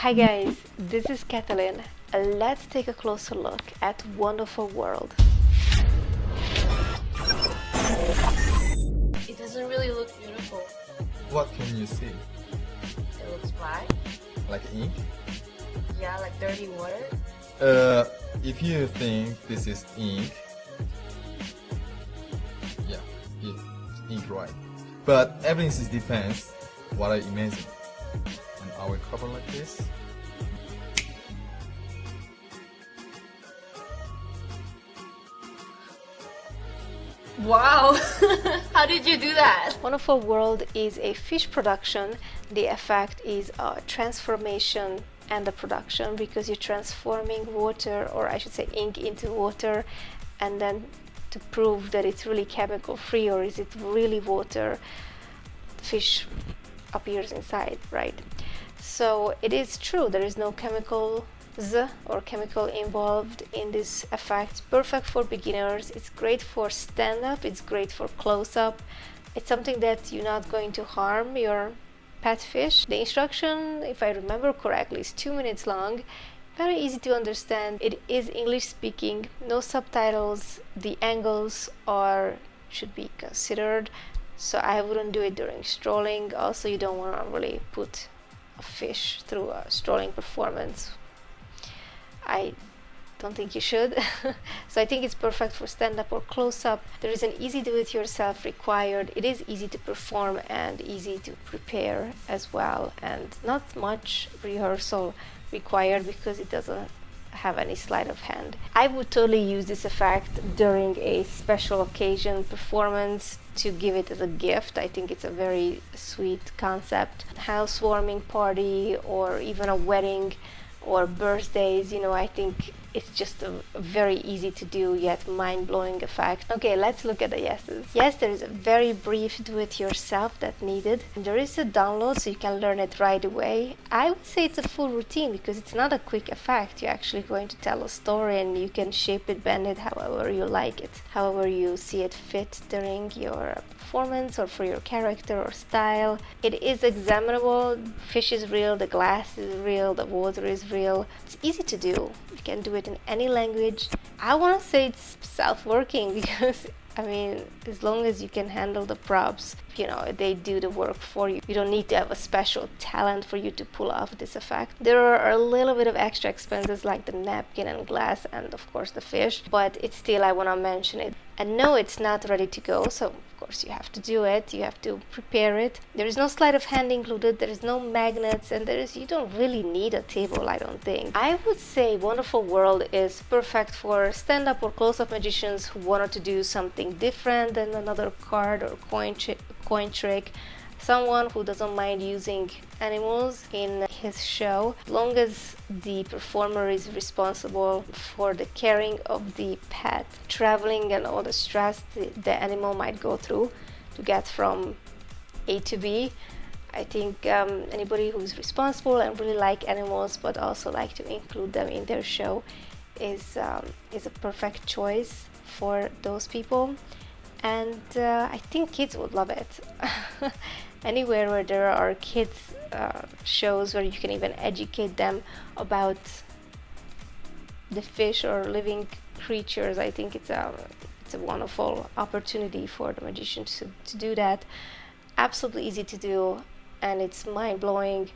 Hi guys, this is Katalin. Let's take a closer look at Wonderful World. It doesn't really look beautiful. What can you see? It looks black. Like ink? Yeah, like dirty water. If you think this is ink, yeah, it's ink, right? But everything depends what I imagine. And I will cover like this. Wow! How did you do that? Wonderful World is a fish production. The effect is a transformation and the production, because you're transforming water, or I should say ink, into water, and then to prove that it's really chemical free or is it really water, the fish appears inside, right? So it is true, there is no chemicals or chemical involved in this effect. Perfect for beginners. It's great for stand-up, it's great for close-up. It's something that you're not going to harm your pet fish. The instruction, if I remember correctly, is 2 minutes long. Very easy to understand. It is English speaking, no subtitles. The angles should be considered, so I wouldn't do it during strolling. Also, you don't want to really put a fish through a strolling performance. I don't think you should. So I think it's perfect for stand-up or close-up. There is an easy do-it-yourself required. It is easy to perform and easy to prepare as well, and not much rehearsal required because it doesn't have any sleight of hand. I would totally use this effect during a special occasion performance to give it as a gift. I think it's a very sweet concept. Housewarming party or even a wedding or birthdays, I think it's just a very easy to do yet mind-blowing effect. Okay, let's look at the yeses. Yes, there is a very brief do-it-yourself that needed. There is a download so you can learn it right away. I would say it's a full routine because it's not a quick effect. You're actually going to tell a story and you can shape it, bend it however you like it, however you see it fit during your performance or for your character or style. It is examinable. Fish is real, the glass is real, the water is real. It's easy to do. You can do it in any language. I want to say it's self-working because as long as you can handle the props, they do the work for you. You don't need to have a special talent for you to pull off this effect. There are a little bit of extra expenses like the napkin and glass and of course the fish, but it's still, I want to mention it. And no, it's not ready to go, so of course you have to do it, you have to prepare it. There is no sleight of hand included, there is no magnets, and you don't really need a table, I don't think. I would say Wonderful World is perfect for stand-up or close-up magicians who wanted to do something different than another card or coin trick. Someone who doesn't mind using animals in his show, as long as the performer is responsible for the caring of the pet, traveling and all the stress the animal might go through to get from A to B. I think anybody who's responsible and really like animals but also like to include them in their show is a perfect choice for those people. And I think kids would love it. Anywhere where there are kids shows where you can even educate them about the fish or living creatures, I think it's a wonderful opportunity for the magician to do that. Absolutely easy to do, and it's mind-blowing.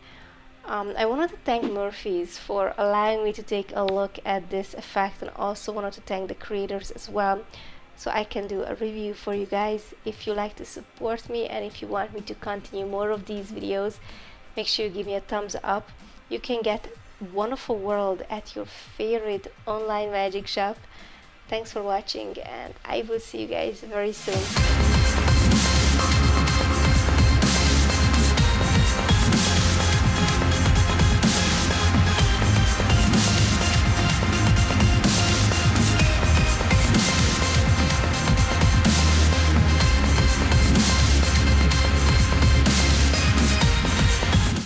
I wanted to thank Murphy's for allowing me to take a look at this effect, and also wanted to thank the creators as well, so I can do a review for you guys. If you like to support me and if you want me to continue more of these videos, make sure you give me a thumbs up. You can get Wonderful World at your favorite online magic shop. Thanks for watching, and I will see you guys very soon.